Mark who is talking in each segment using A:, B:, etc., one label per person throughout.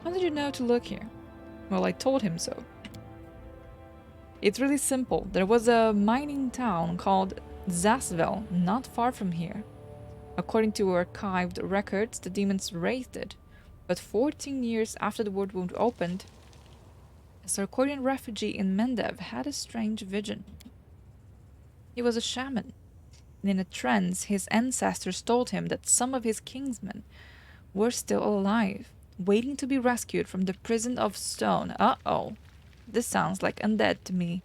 A: How did you know to look here? Well, I told him so. It's really simple. There was a mining town called Zasvel, not far from here. According to archived records, the demons raised it. But 14 years after the world wound opened, a Sarkorian refugee in Mendev had a strange vision. He was a shaman, and in a trance, his ancestors told him that some of his kinsmen were still alive, waiting to be rescued from the prison of stone. Uh-oh. This sounds like undead to me.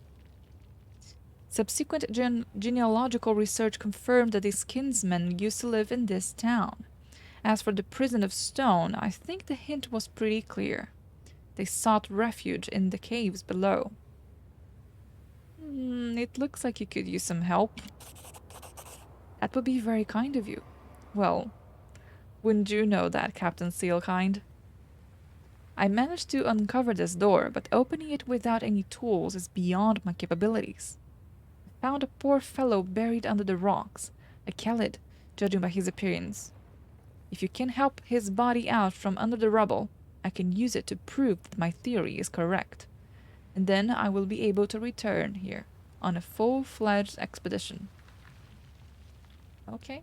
A: Subsequent genealogical research confirmed that his kinsmen used to live in this town. As for the prison of stone, I think the hint was pretty clear. They sought refuge in the caves below. It looks like you could use some help. That would be very kind of you. Well, wouldn't you know that, Captain Sealkind? I managed to uncover this door, but opening it without any tools is beyond my capabilities. I found a poor fellow buried under the rocks, a Khalid, judging by his appearance. If you can help his body out from under the rubble, I can use it to prove that my theory is correct. And then I will be able to return here on a full-fledged expedition. Okay.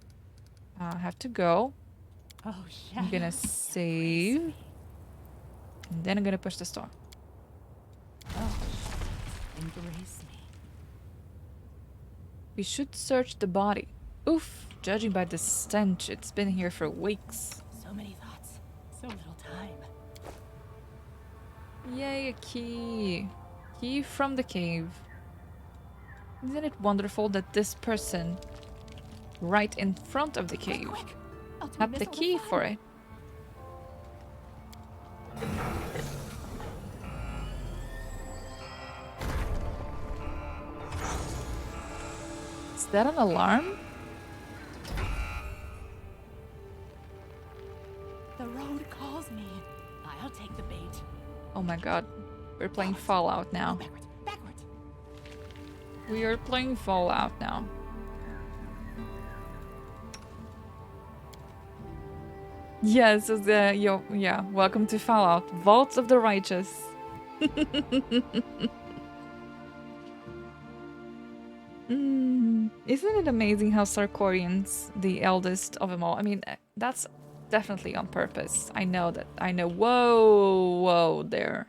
A: I have to go.
B: Oh,
A: I'm gonna save. And then I'm gonna push the store.
B: Oh, embrace me.
A: We should search the body. Oof, judging by the stench, it's been here for weeks.
B: So many thoughts, so little time.
A: Yay, a key. Key from the cave. Isn't it wonderful that this person, right in front of the cave, had the key for it? Is that an alarm?
B: The road calls me. I'll take the bait.
A: Oh my god. We're playing Fallout now.
B: Backwards, backwards.
A: We are playing Fallout now. Yes, yeah, welcome to Fallout. Vaults of the Righteous. Isn't it amazing how Sarkorians, the eldest of them all, I mean, that's definitely on purpose. I know that. I know. Whoa there.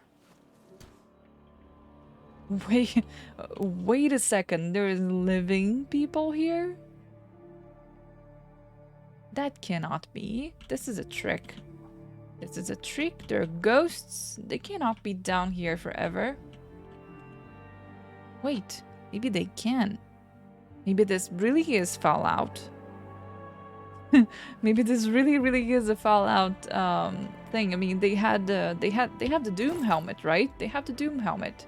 A: Wait a second. There is living people here? That cannot be. This is a trick. This is a trick. They're ghosts. They cannot be down here forever. Wait, maybe they can. Maybe this really is Fallout. Maybe this really is a Fallout thing. I mean, they have the Doom helmet, right? They have the Doom helmet.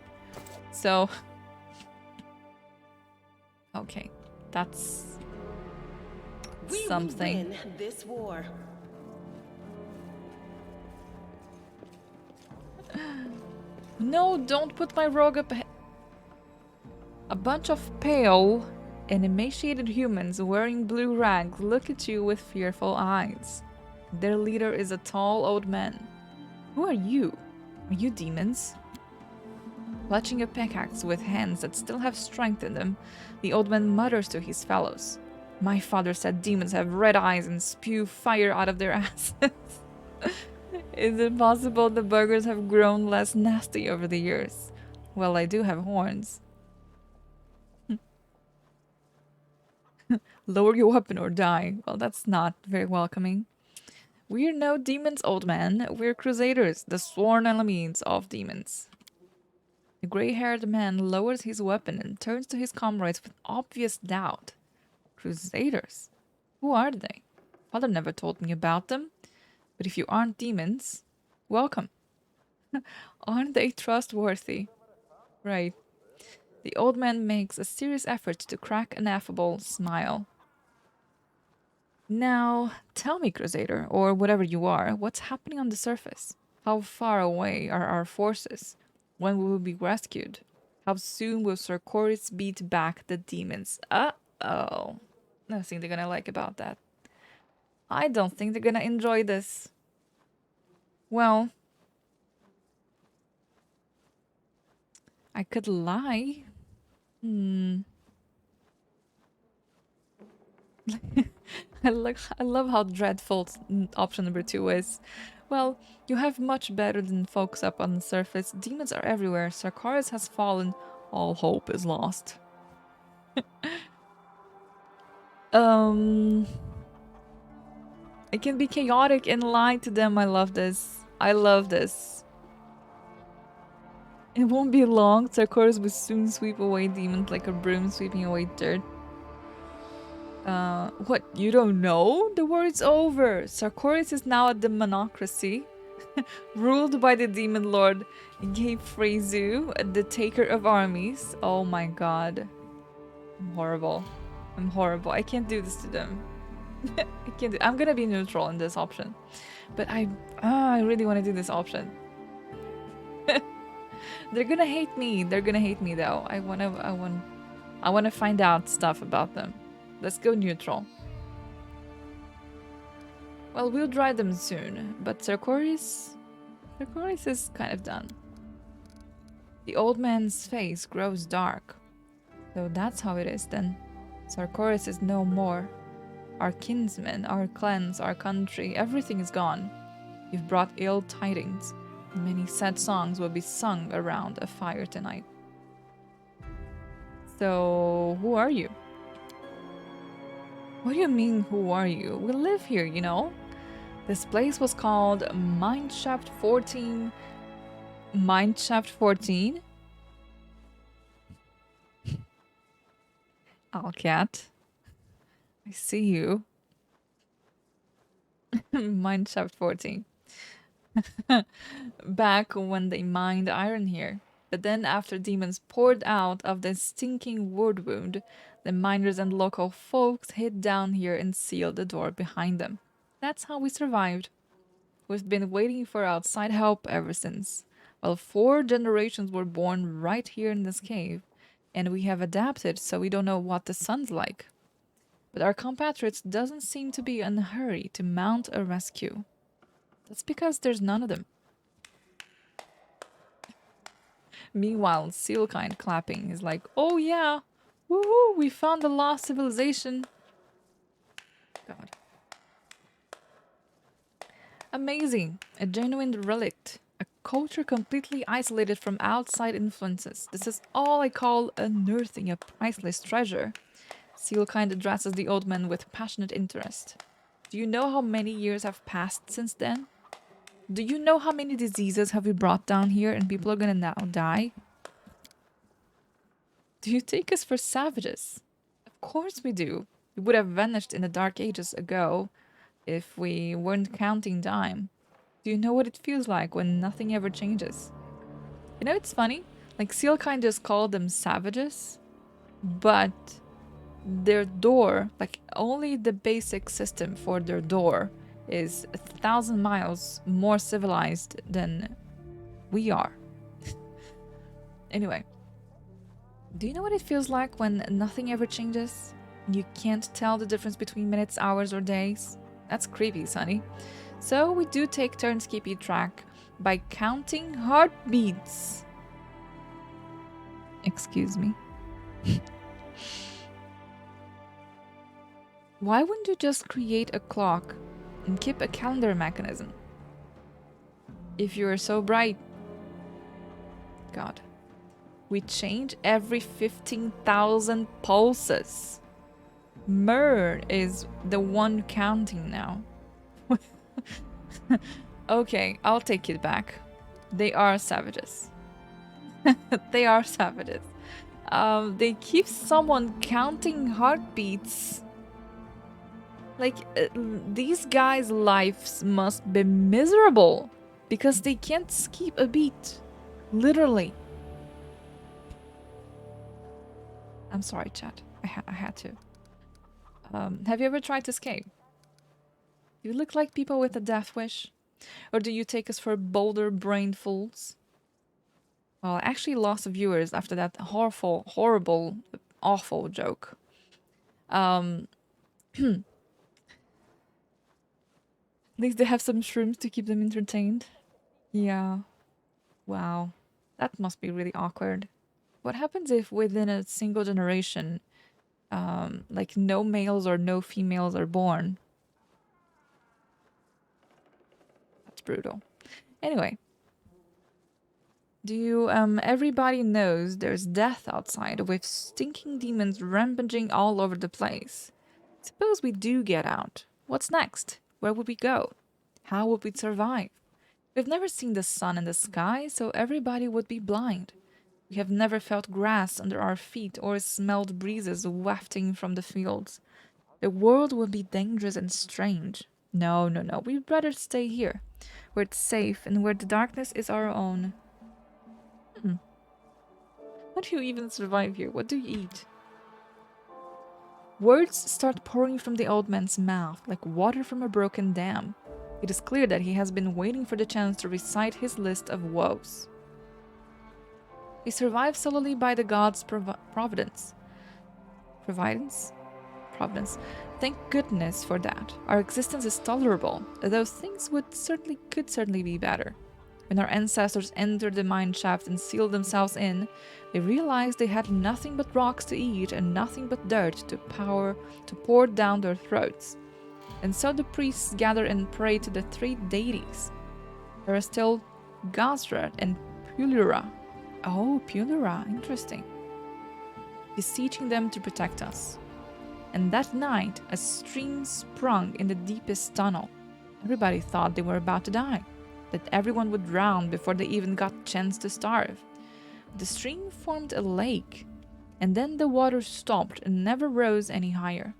A: So okay, that's something.
C: We will win this war.
A: No, don't put my rogue up ahead. A bunch of pale and emaciated humans wearing blue rags look at you with fearful eyes. Their leader is a tall old man. Who are you? Are you demons? Clutching a pickaxe with hands that still have strength in them, the old man mutters to his fellows. My father said demons have red eyes and spew fire out of their asses. Is it possible the buggers have grown less nasty over the years? Well, I do have horns. Lower your weapon or die. Well, that's not very welcoming. We're no demons, old man. We're crusaders, the sworn enemies of demons. The gray-haired man lowers his weapon and turns to his comrades with obvious doubt. Crusaders? Who are they? Father never told me about them. But if you aren't demons, welcome. Aren't they trustworthy? Right. The old man makes a serious effort to crack an affable smile. Now, tell me, Crusader, or whatever you are, what's happening on the surface? How far away are our forces? When will we be rescued? How soon will Sarkoris beat back the demons? Uh-oh. Nothing they're gonna like about that. I don't think they're gonna enjoy this. Well, I could lie. Hmm. I love how dreadful option number 2 is. Well, you have much better than folks up on the surface. Demons are everywhere. Sarkaris has fallen. All hope is lost. um, it can be chaotic and lie to them. I love this. I love this. It won't be long. Sarkaris will soon sweep away demons like a broom sweeping away dirt. What? You don't know? The war is over. Sarkoris is now a demonocracy, ruled by the demon lord Gefrezu, the taker of armies. Oh my god. I'm horrible. I'm horrible. I can't do this to them. I can't do I'm gonna be neutral in this option. But I really want to do this option. They're gonna hate me. They're gonna hate me though. I wanna find out stuff about them. Let's go neutral. Well, we'll dry them soon, but Sarkoris is kind of done. The old man's face grows dark. So that's how it is then. Sarkoris is no more. Our kinsmen, our clans, our country, everything is gone. You've brought ill tidings. Many sad songs will be sung around a fire tonight. So, who are you? What do you mean, who are you? We live here, you know? This place was called Mineshaft 14. Mineshaft 14? Owlcat. I see you. Mineshaft 14. Back when they mined iron here. But then after demons poured out of the stinking wood wound, the miners and local folks hid down here and sealed the door behind them. That's how we survived. We've been waiting for outside help ever since. Well, 4 generations were born right here in this cave, and we have adapted so we don't know what the sun's like. But our compatriots doesn't seem to be in a hurry to mount a rescue. That's because there's none of them. Meanwhile, Sealkind clapping is like, oh yeah, woohoo, we found the lost civilization. God. Amazing, a genuine relict. A culture completely isolated from outside influences. This is all I call unearthing a priceless treasure. Sealkind addresses the old man with passionate interest. Do you know how many years have passed since then? Do you know how many diseases have we brought down here and people are gonna now die? Do you take us for savages? Of course we do. We would have vanished in the dark ages ago if we weren't counting time. Do you know what it feels like when nothing ever changes? You know, it's funny. Like, Sealkind just called them savages, but their door, like, only the basic system for their door is 1,000 miles more civilized than we are. Anyway, do you know what it feels like when nothing ever changes? You can't tell the difference between minutes, hours, or days? That's creepy, Sonny. So we do take turns keeping track by counting heartbeats. Excuse me. Why wouldn't you just create a clock and keep a calendar mechanism? If you're so bright. God. We change every 15,000 pulses. Myrrh is the one counting now. Okay, I'll take it back. They are savages. They are savages. They keep someone counting heartbeats. Like, these guys' lives must be miserable because they can't skip a beat. Literally. I'm sorry, chat. I had to. Have you ever tried to escape? You look like people with a death wish. Or do you take us for boulder-brained fools? Well, I actually lost viewers after that horrible, awful joke. At least they have some shrooms to keep them entertained. Yeah. Wow. That must be really awkward. What happens if within a single generation, like no males or no females are born? That's brutal. Anyway, everybody knows there's death outside with stinking demons rampaging all over the place. Suppose we do get out. What's next? Where would we go? How would we survive? We've never seen the sun in the sky, so everybody would be blind. We have never felt grass under our feet or smelled breezes wafting from the fields. The world would be dangerous and strange. No, no, no. We'd rather stay here, where it's safe and where the darkness is our own. How do you even survive here? What do you eat? Words start pouring from the old man's mouth like water from a broken dam. It is clear that he has been waiting for the chance to recite his list of woes. We survive solely by the gods' providence. Providence? Providence. Thank goodness for that. Our existence is tolerable, though things could certainly be better. When our ancestors entered the mine shaft and sealed themselves in, they realized they had nothing but rocks to eat and nothing but dirt to pour down their throats. And so the priests gather and pray to the three deities. There are still Gazra and Pulura. Oh, Pulura, interesting. Beseeching them to protect us. And that night, a stream sprung in the deepest tunnel. Everybody thought they were about to die, that everyone would drown before they even got a chance to starve. The stream formed a lake, and then the water stopped and never rose any higher.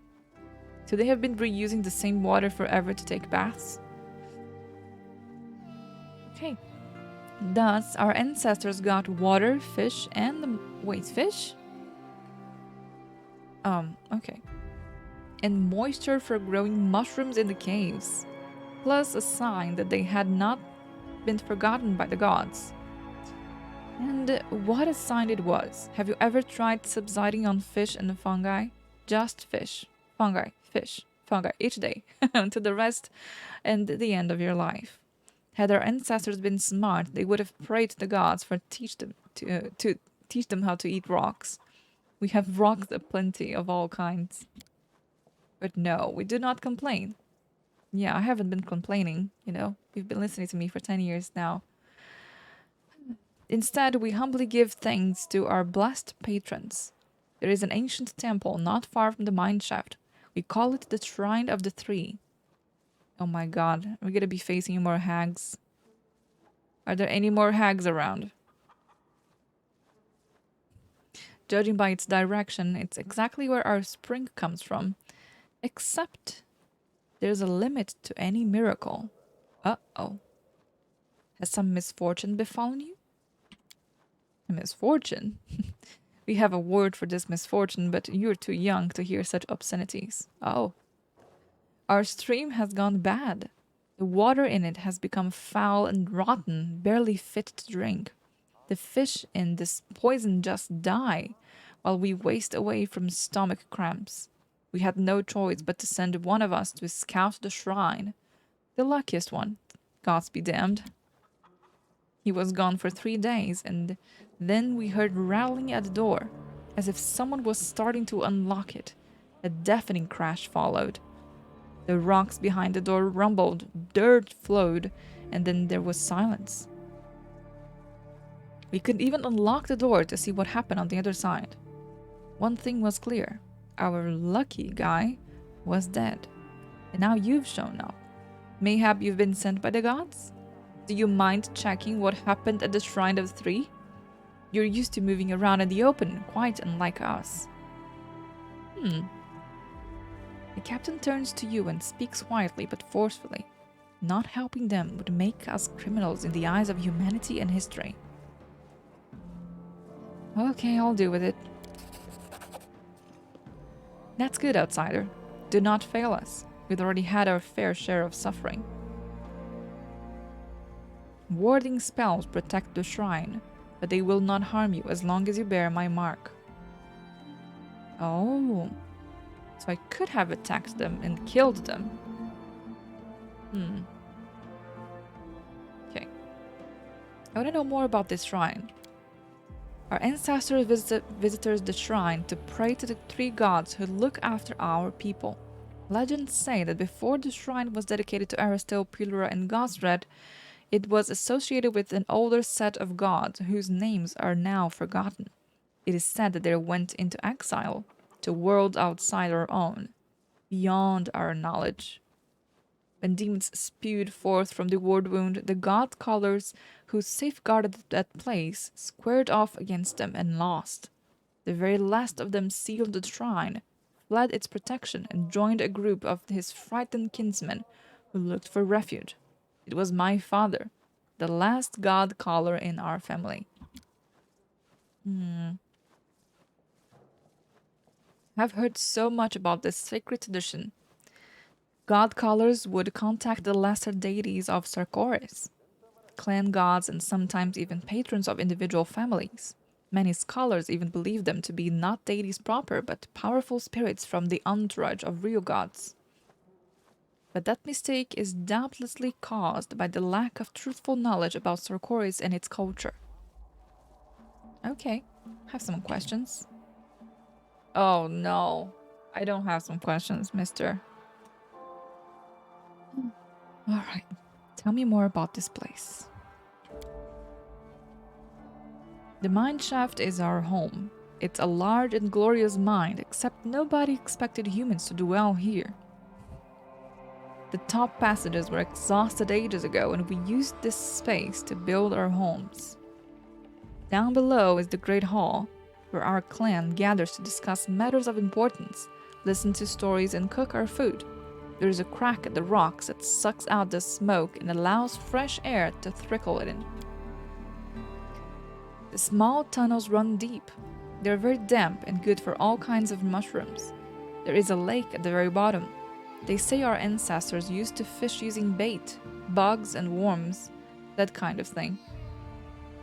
A: So they have been reusing the same water forever to take baths? Okay. Thus, our ancestors got water, fish, and fish? Okay. And moisture for growing mushrooms in the caves. Plus a sign that they had not been forgotten by the gods. And what a sign it was. Have you ever tried subsiding on fish and fungi? Just fish, fungi, each day, to the rest and the end of your life. Had our ancestors been smart, they would have prayed to the gods to teach them how to eat rocks. We have rocks aplenty of all kinds. But no, we do not complain. Yeah, I haven't been complaining, You've been listening to me for 10 years now. Instead, we humbly give thanks to our blessed patrons. There is an ancient temple not far from the mine shaft. We call it the Shrine of the Three. Oh my god, we're gonna be facing more hags. Are there any more hags around? Judging by its direction, it's exactly where our spring comes from. Except there's a limit to any miracle. Uh-oh. Has some misfortune befallen you? A misfortune? We have a word for this misfortune, but you're too young to hear such obscenities. Oh. Our stream has gone bad. The water in it has become foul and rotten, barely fit to drink. The fish in this poison just die, while we waste away from stomach cramps. We had no choice but to send one of us to scout the shrine. The luckiest one, gods be damned. He was gone for 3 days, and then we heard rattling at the door, as if someone was starting to unlock it. A deafening crash followed. The rocks behind the door rumbled, dirt flowed, and then there was silence. We couldn't even unlock the door to see what happened on the other side. One thing was clear. Our lucky guy was dead. And now you've shown up. Mayhap you've been sent by the gods? Do you mind checking what happened at the Shrine of Three? You're used to moving around in the open, quite unlike us. The captain turns to you and speaks quietly but forcefully. Not helping them would make us criminals in the eyes of humanity and history. Okay, I'll deal with it. That's good, outsider. Do not fail us. We've already had our fair share of suffering. Warding spells protect the shrine, but they will not harm you as long as you bear my mark. Oh, so I could have attacked them and killed them. Okay. I want to know more about this shrine. Our ancestors visited the shrine to pray to the three gods who look after our people. Legends say that before the shrine was dedicated to Aristotle, Pylora, and Gosred, it was associated with an older set of gods whose names are now forgotten. It is said that they went into exile to worlds outside our own, beyond our knowledge. When demons spewed forth from the ward wound, the god callers who safeguarded that place squared off against them and lost. The very last of them sealed the shrine, fled its protection, and joined a group of his frightened kinsmen who looked for refuge. It was my father, the last god caller in our family. I've heard so much about this sacred tradition. God callers would contact the lesser deities of Sarkoris, clan gods, and sometimes even patrons of individual families. Many scholars even believe them to be not deities proper, but powerful spirits from the entourage of real gods. But that mistake is doubtlessly caused by the lack of truthful knowledge about Sarkoris and its culture. Okay, have some questions. Oh no, I don't have some questions, mister. Alright, tell me more about this place. The mine shaft is our home. It's a large and glorious mine, except nobody expected humans to dwell here. The top passages were exhausted ages ago, and we used this space to build our homes. Down below is the Great Hall, where our clan gathers to discuss matters of importance, listen to stories, and cook our food. There is a crack at the rocks that sucks out the smoke and allows fresh air to trickle in. The small tunnels run deep. They're very damp and good for all kinds of mushrooms. There is a lake at the very bottom. They say our ancestors used to fish using bait, bugs and worms, that kind of thing.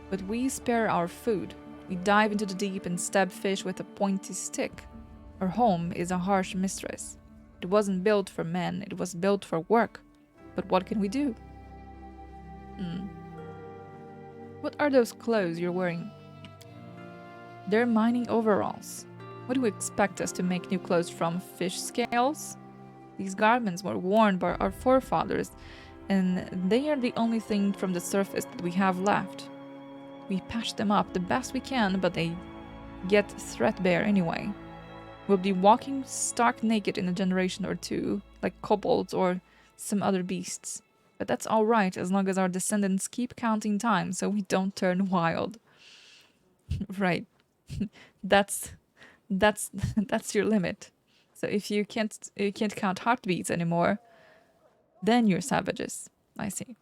A: But we spare our food. We dive into the deep and stab fish with a pointy stick. Our home is a harsh mistress. It wasn't built for men, it was built for work. But what can we do? What are those clothes you're wearing? They're mining overalls. What do you expect us to make new clothes from? Fish scales? These garments were worn by our forefathers, and they are the only thing from the surface that we have left. We patch them up the best we can, but they get threadbare anyway. We'll be walking stark naked in a generation or two, like kobolds or some other beasts. But that's alright as long as our descendants keep counting time so we don't turn wild. Right. that's your limit. So if you can't count heartbeats anymore, then you're savages. I see.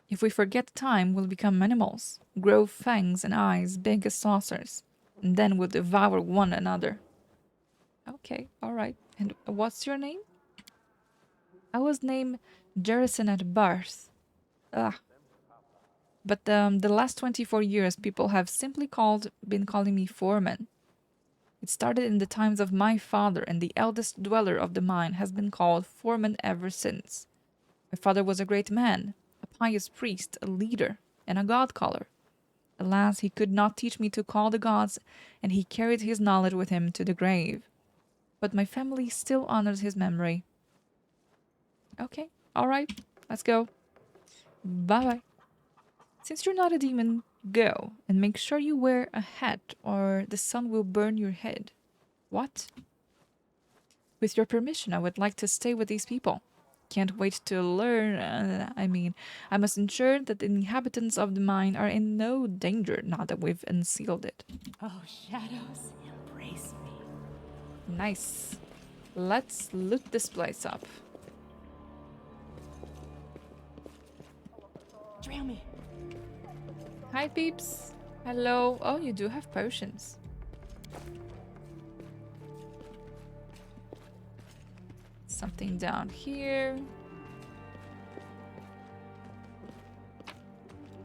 A: If we forget time, we'll become animals, grow fangs and eyes big as saucers, and then we'll devour one another. Okay, alright. And what's your name? I was named Jerison at birth. Ugh. But the last 24 years, people have simply been calling me Foreman. It started in the times of my father, and the eldest dweller of the mine has been called Foreman ever since. My father was a great man, a pious priest, a leader, and a god-caller. Alas, he could not teach me to call the gods, and he carried his knowledge with him to the grave. But my family still honors his memory. Okay, alright, let's go. Bye-bye. Since you're not a demon, go, and make sure you wear a hat or the sun will burn your head. What? With your permission, I would like to stay with these people. Can't wait to learn. I must ensure that the inhabitants of the mine are in no danger now that we've unsealed it.
B: Oh, shadows, embrace me.
A: Nice. Let's loot this place up.
B: Trail me.
A: Hi, peeps. Hello. Oh, you do have potions. Something down here.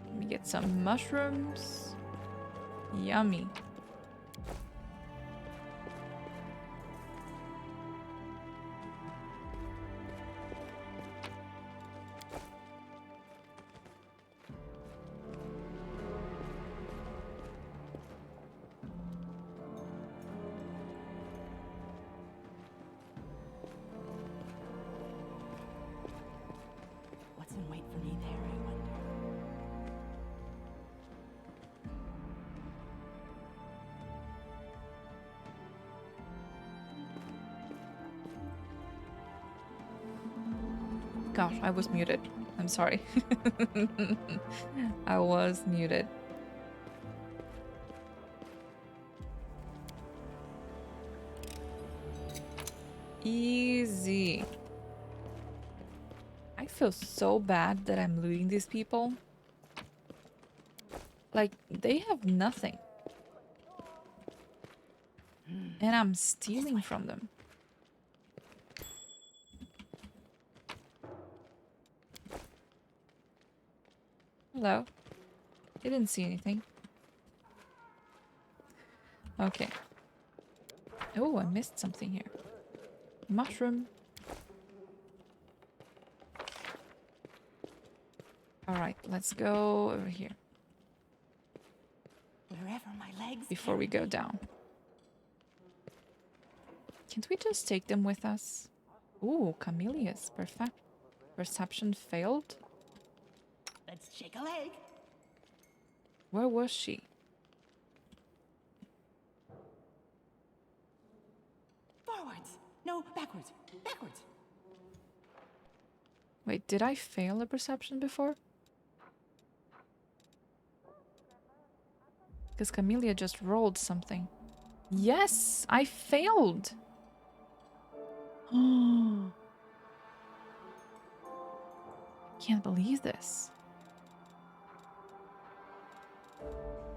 A: Let me get some mushrooms. Yummy. Gosh, I was muted. I'm sorry. I was muted. Easy. I feel so bad that I'm looting these people. Like, they have nothing. And I'm stealing from them. Hello. Didn't see anything. Okay. Oh, I missed something here. Mushroom. Alright, let's go over here.
B: Wherever my legs
A: Before we go down. Can't we just take them with us? Ooh, camellias. Perfect. Perception failed.
B: Let's shake a leg.
A: Where was she?
B: Forwards. No, backwards. Backwards.
A: Wait, did I fail a perception before? Because Camellia just rolled something. Yes, I failed. Oh, can't believe this.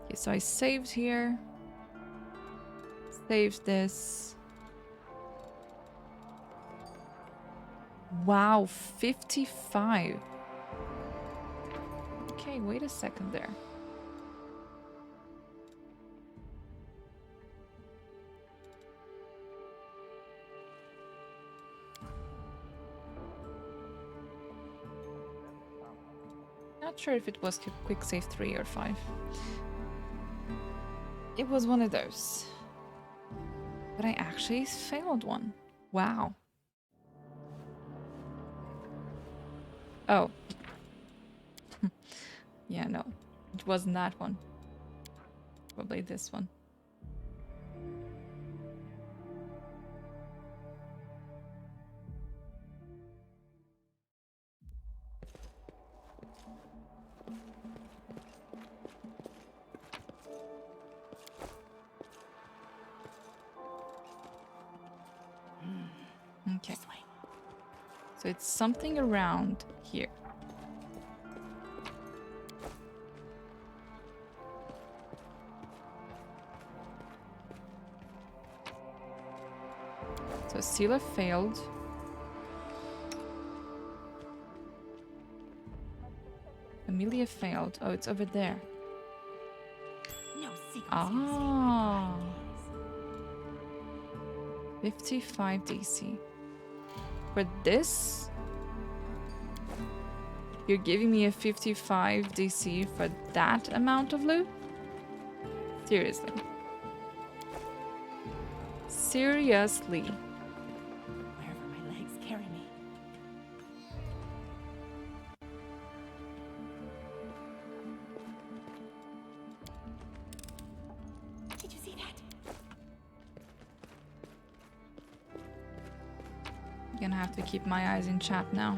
A: Okay, so I saved here. Saved this. Wow, 55. Okay, wait a second there. Not sure if it was quick save 3 or 5. It was one of those. But I actually failed one. Wow. Oh. Yeah, no. It wasn't that one. Probably this one. Okay.
B: This way.
A: So it's something around here. So Scylla failed. Amelia failed. Oh, it's over there.
B: No secrets.
A: Ah. 55 DC. For this? You're giving me a 55 DC for that amount of loot? Seriously. Seriously.
B: Wherever my legs carry me. Did you see that?
A: I'm gonna have to keep my eyes in chat now.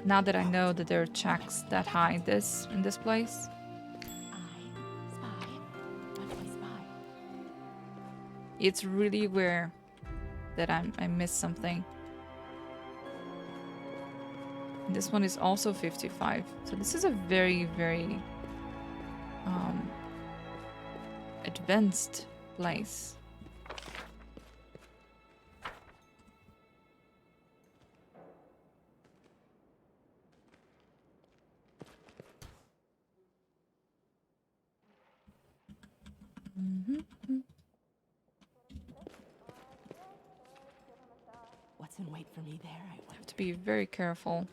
A: Now that I know that there are checks that hide this in this place.
B: I spy. What do I spy?
A: It's really rare that I missed something. And this one is also 55. So this is a very, very advanced place.
B: What's in wait for me there? I wonder.
A: Have to be very careful.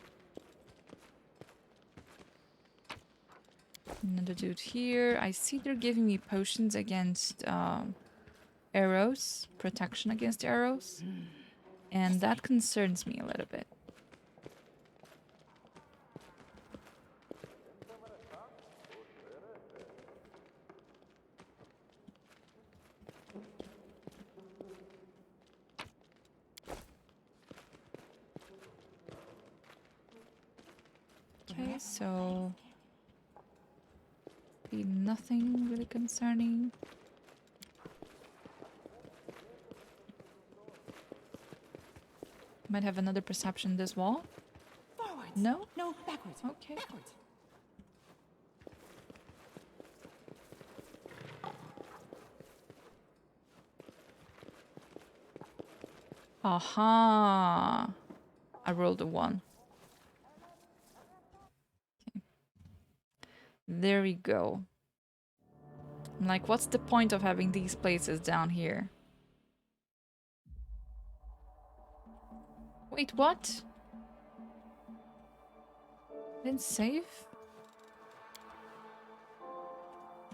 A: Another dude here. I see they're giving me potions against arrows, protection against arrows. And that concerns me a little bit. Okay, so be nothing really concerning. Might have another perception this wall.
B: Forwards.
A: No?
B: No, backwards.
A: Okay.
B: Backwards.
A: Aha! I rolled a 1. Okay. There we go. I'm like, what's the point of having these places down here? Wait, what? Didn't save?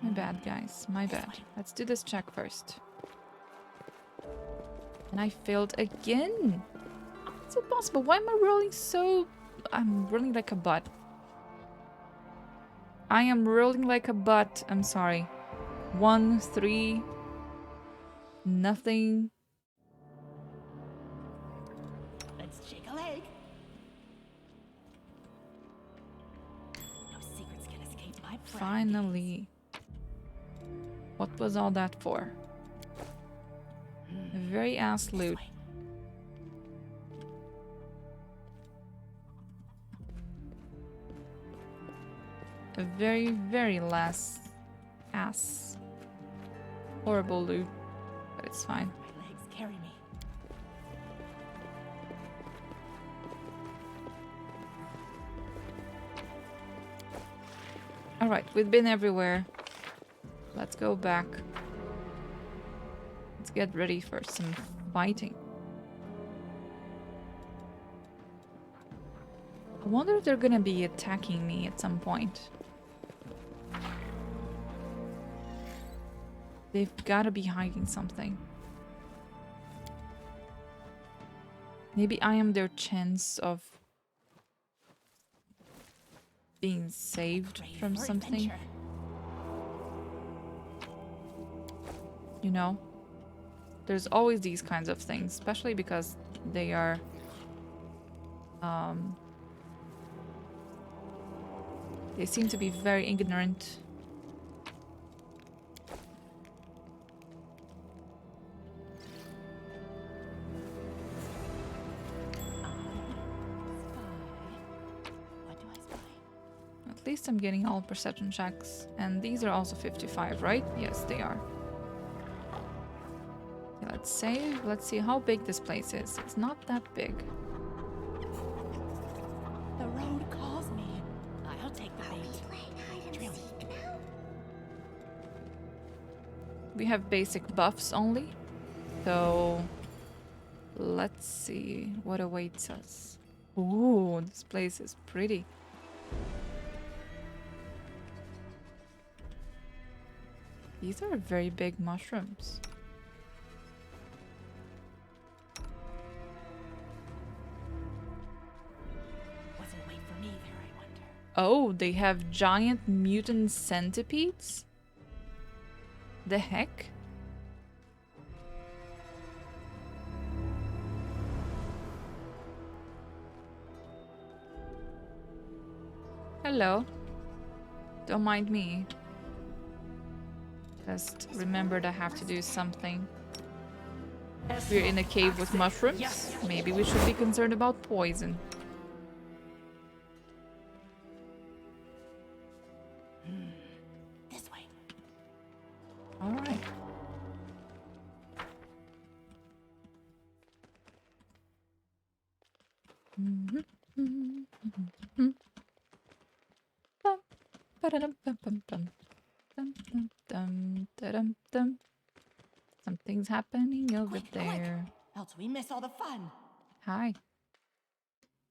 A: My bad, guys. My bad. Let's do this check first. And I failed again. Is it possible? Why am I rolling so... I'm rolling like a butt. I am rolling like a butt. I'm sorry. 1, 3... Nothing.
B: Let's shake a leg. No secrets can escape my friend.
A: Finally. What was all that for? A very ass loot. A very, very less ass. Horrible loot. But it's fine.
B: My legs carry me.
A: Alright, we've been everywhere. Let's go back. Let's get ready for some fighting. I wonder if they're gonna be attacking me at some point. They've gotta be hiding something. Maybe I am their chance of being saved
B: Brave
A: from
B: for
A: something.
B: adventure.
A: You know? There's always these kinds of things, especially because they are they seem to be very ignorant.
B: What do I spy?
A: At least I'm getting all perception checks. And these are also 55, right? Yes, they are. Okay, let's save. Let's see how big this place is. It's not that big.
B: The road calls me. I'll take the bait. Trail me.
A: We have basic buffs only. So let's see what awaits us. Ooh, this place is pretty. These are very big mushrooms.
B: Wasn't wait for me there, I wonder.
A: Oh, they have giant mutant centipedes? The heck? Hello. Don't mind me. Just remembered I have to do something. We're in a cave with mushrooms. Maybe we should be concerned about poison.
B: This way.
A: Alright. Something's happening over
B: Quick,
A: there.
B: else we miss all the fun.
A: Hi.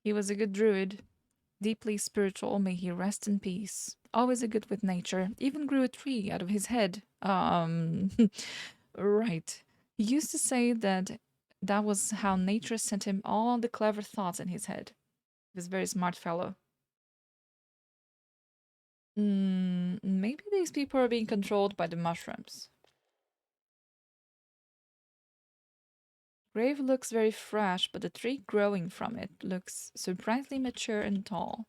A: He was a good druid. Deeply spiritual, may he rest in peace. Always a good with nature. Even grew a tree out of his head. Right. He used to say that that was how nature sent him all the clever thoughts in his head. He was a very smart fellow. Maybe these people are being controlled by the mushrooms. Grave looks very fresh, but the tree growing from it looks surprisingly mature and tall.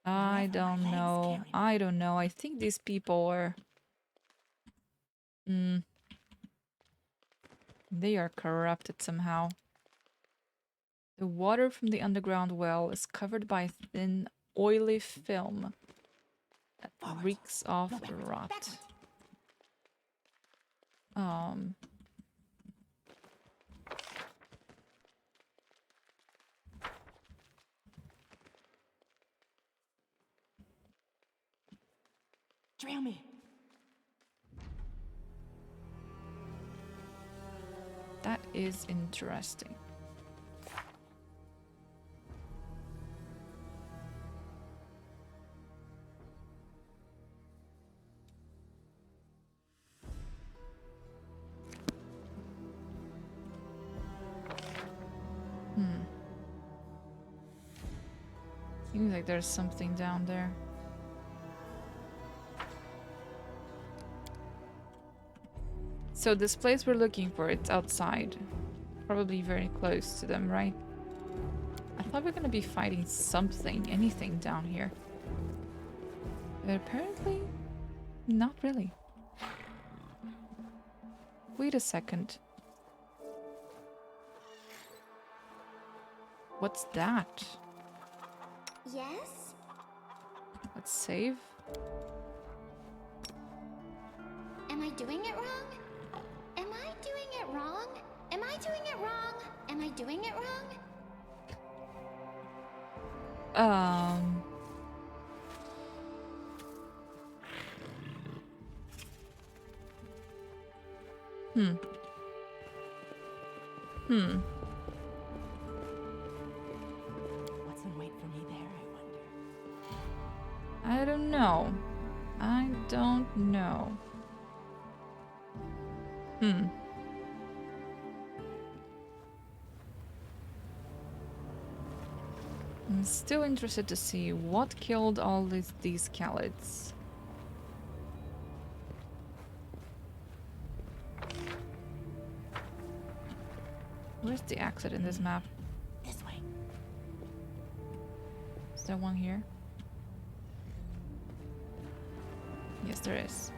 A: I
B: Wherever my
A: don't
B: legs
A: know.
B: carry me.
A: I don't know. I think these people are... they are corrupted somehow. The water from the underground well is covered by thin, oily film that
B: Forwards.
A: reeks of
B: No, backwards.
A: rot.
B: Backwards.
A: Um...
B: Trail me.
A: that is interesting. Seems like there's something down there. So this place we're looking for, it's outside. Probably very close to them, right? I thought we were gonna be fighting something, anything down here. But apparently, not really. Wait a second. What's that?
C: Yes?
A: Let's save.
C: Am I doing it wrong? Am I doing it wrong? Am I doing it wrong? Am I doing it wrong?
A: Um... Hmm.
B: What's in wait for me there, I wonder.
A: I don't know. I don't know. I'm still interested to see what killed all these Khalids. Where's the exit in this map?
B: This way.
A: Is there one here? Yes, there is.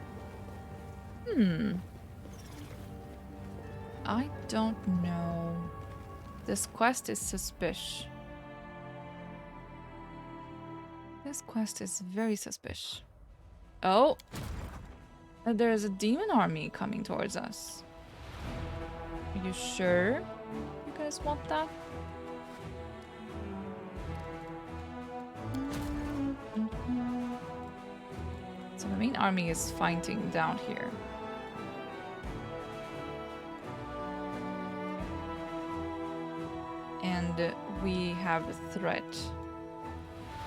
A: I don't know. This quest is suspicious. This quest is very suspicious. Oh! There's a demon army coming towards us. Are you sure you guys want that? So the main army is fighting down here. And we have a threat.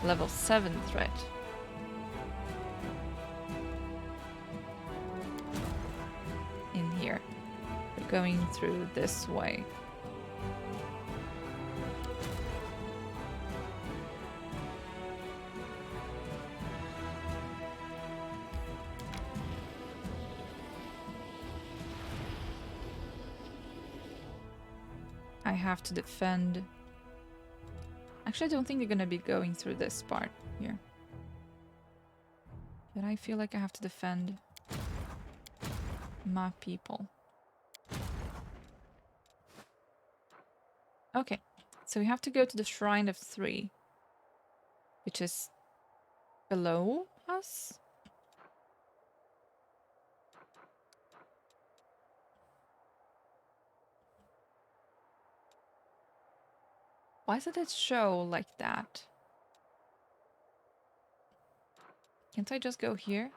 A: Level 7 threat. In here. We're going through this way. I have to defend. Actually, I don't think they're gonna be going through this part here. But I feel like I have to defend my people. Okay, so we have to go to the Shrine of 3, which is below us. Why does it show like that? Can't I just go here?